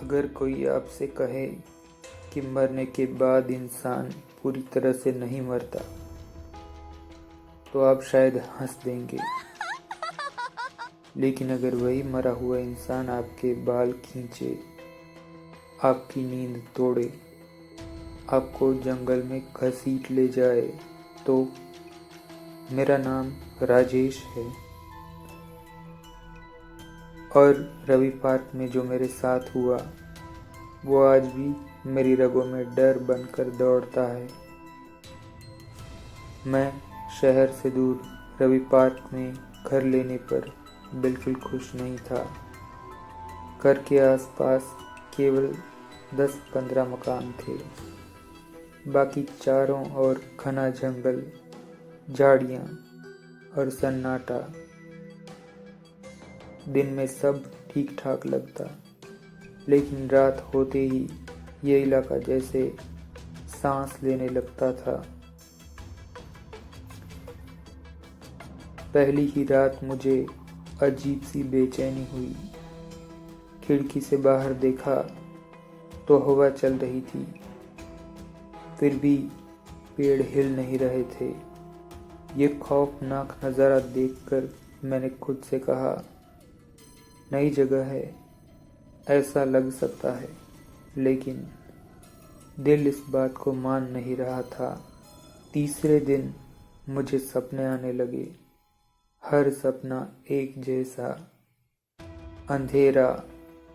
अगर कोई आपसे कहे कि मरने के बाद इंसान पूरी तरह से नहीं मरता, तो आप शायद हंस देंगे। लेकिन अगर वही मरा हुआ इंसान आपके बाल खींचे, आपकी नींद तोड़े, आपको जंगल में घसीट ले जाए, तो मेरा नाम राजेश है। और रवि पार्क में जो मेरे साथ हुआ, वो आज भी मेरी रगों में डर बनकर दौड़ता है। मैं शहर से दूर रवि पार्क में घर लेने पर बिल्कुल खुश नहीं था। घर के आसपास केवल 10-15 मकान थे। बाकी चारों ओर घना जंगल, झाड़ियाँ और सन्नाटा। दिन में सब ठीक ठाक लगता, लेकिन रात होते ही ये इलाका जैसे सांस लेने लगता था। पहली ही रात मुझे अजीब सी बेचैनी हुई। खिड़की से बाहर देखा तो हवा चल रही थी, फिर भी पेड़ हिल नहीं रहे थे। ये खौफनाक नज़ारा देखकर मैंने खुद से कहा, नई जगह है, ऐसा लग सकता है। लेकिन दिल इस बात को मान नहीं रहा था। तीसरे दिन मुझे सपने आने लगे। हर सपना एक जैसा, अंधेरा,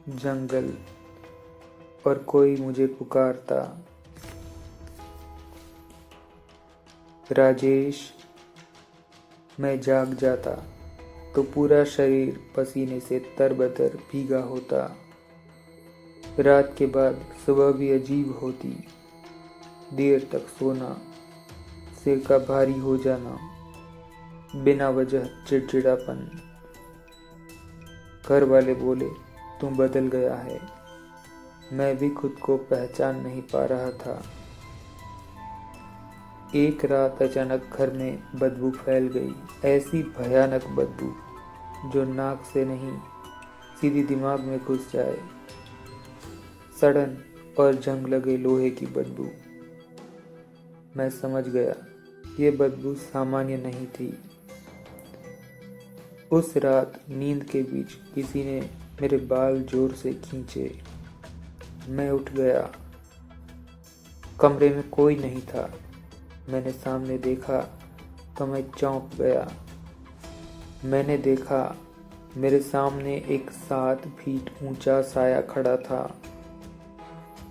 जंगल और कोई मुझे पुकारता, राजेश। मैं जाग जाता तो पूरा शरीर पसीने से तरबतर भीगा होता। रात के बाद सुबह भी अजीब होती। देर तक सोना, सिर का भारी हो जाना, बिना वजह चिड़चिड़ापन। घर वाले बोले, तुम बदल गया है। मैं भी खुद को पहचान नहीं पा रहा था। एक रात अचानक घर में बदबू फैल गई। ऐसी भयानक बदबू जो नाक से नहीं, सीधी दिमाग में घुस जाए। सड़न और जंग लगे लोहे की बदबू। मैं समझ गया, ये बदबू सामान्य नहीं थी। उस रात नींद के बीच किसी ने मेरे बाल जोर से खींचे। मैं उठ गया। कमरे में कोई नहीं था। मैंने सामने देखा तो मैं चौंक गया। मैंने देखा मेरे सामने एक 7 फीट ऊंचा साया खड़ा था।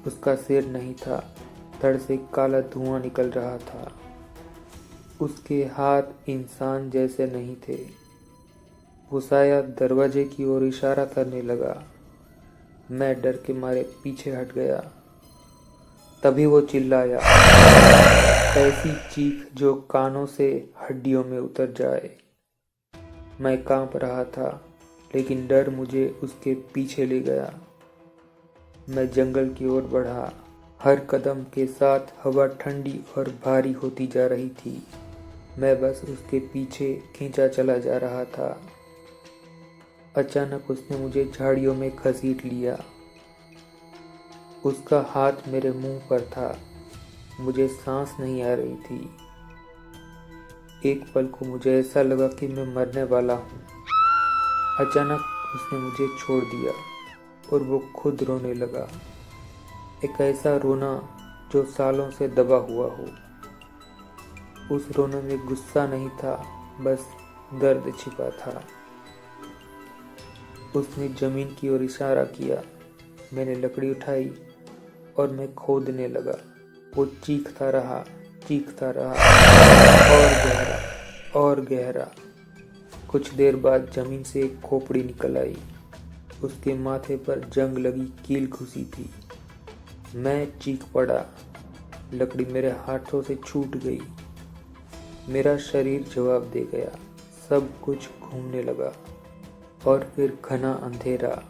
उसका सिर नहीं था, धड़ से काला धुआं निकल रहा था। उसके हाथ इंसान जैसे नहीं थे। वो साया दरवाजे की ओर इशारा करने लगा। मैं डर के मारे पीछे हट गया। तभी वो चिल्लाया, ऐसी चीख जो कानों से हड्डियों में उतर जाए। मैं कांप रहा था, लेकिन डर मुझे उसके पीछे ले गया। मैं जंगल की ओर बढ़ा। हर कदम के साथ हवा ठंडी और भारी होती जा रही थी। मैं बस उसके पीछे खींचा चला जा रहा था। अचानक उसने मुझे झाड़ियों में घसीट लिया। उसका हाथ मेरे मुंह पर था। मुझे सांस नहीं आ रही थी। एक पल को मुझे ऐसा लगा कि मैं मरने वाला हूँ। अचानक उसने मुझे छोड़ दिया और वो खुद रोने लगा। एक ऐसा रोना जो सालों से दबा हुआ हो। उस रोने में गुस्सा नहीं था, बस दर्द छिपा था। उसने जमीन की ओर इशारा किया। मैंने लकड़ी उठाई और मैं खोदने लगा। वो चीखता रहा, और गहरा और गहरा। कुछ देर बाद जमीन से एक खोपड़ी निकल आई। उसके माथे पर जंग लगी कील घुसी थी। मैं चीख पड़ा। लकड़ी मेरे हाथों से छूट गई। मेरा शरीर जवाब दे गया। सब कुछ घूमने लगा और फिर घना अंधेरा।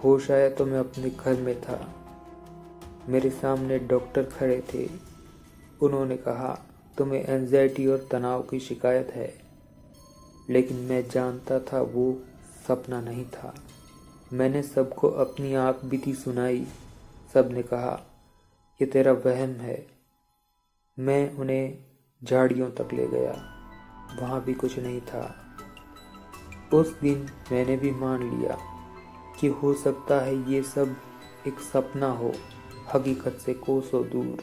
होश आया तो मैं अपने घर में था। मेरे सामने डॉक्टर खड़े थे। उन्होंने कहा, तुम्हें एंजाइटी और तनाव की शिकायत है। लेकिन मैं जानता था वो सपना नहीं था। मैंने सबको अपनी आँख बीती सुनाई। सब ने कहा, ये तेरा वहम है। मैं उन्हें झाड़ियों तक ले गया, वहाँ भी कुछ नहीं था। उस दिन मैंने भी मान लिया कि हो सकता है ये सब एक सपना हो, हकीकत से कोसों दूर।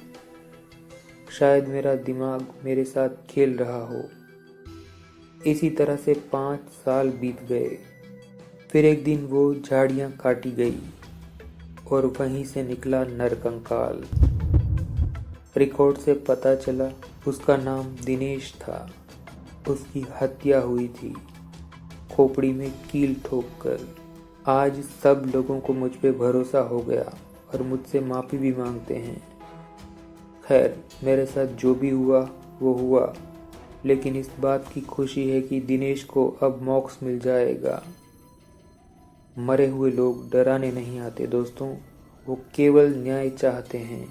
शायद मेरा दिमाग मेरे साथ खेल रहा हो। इसी तरह से 5 साल बीत गए। फिर एक दिन वो झाड़ियाँ काटी गई और वहीं से निकला नरकंकाल। रिकॉर्ड से पता चला उसका नाम दिनेश था। उसकी हत्या हुई थी, खोपड़ी में कील ठोककर। आज सब लोगों को मुझ पे भरोसा हो गया और मुझसे माफ़ी भी मांगते हैं। खैर, मेरे साथ जो भी हुआ वो हुआ, लेकिन इस बात की खुशी है कि दिनेश को अब मोक्ष मिल जाएगा। मरे हुए लोग डराने नहीं आते दोस्तों, वो केवल न्याय चाहते हैं।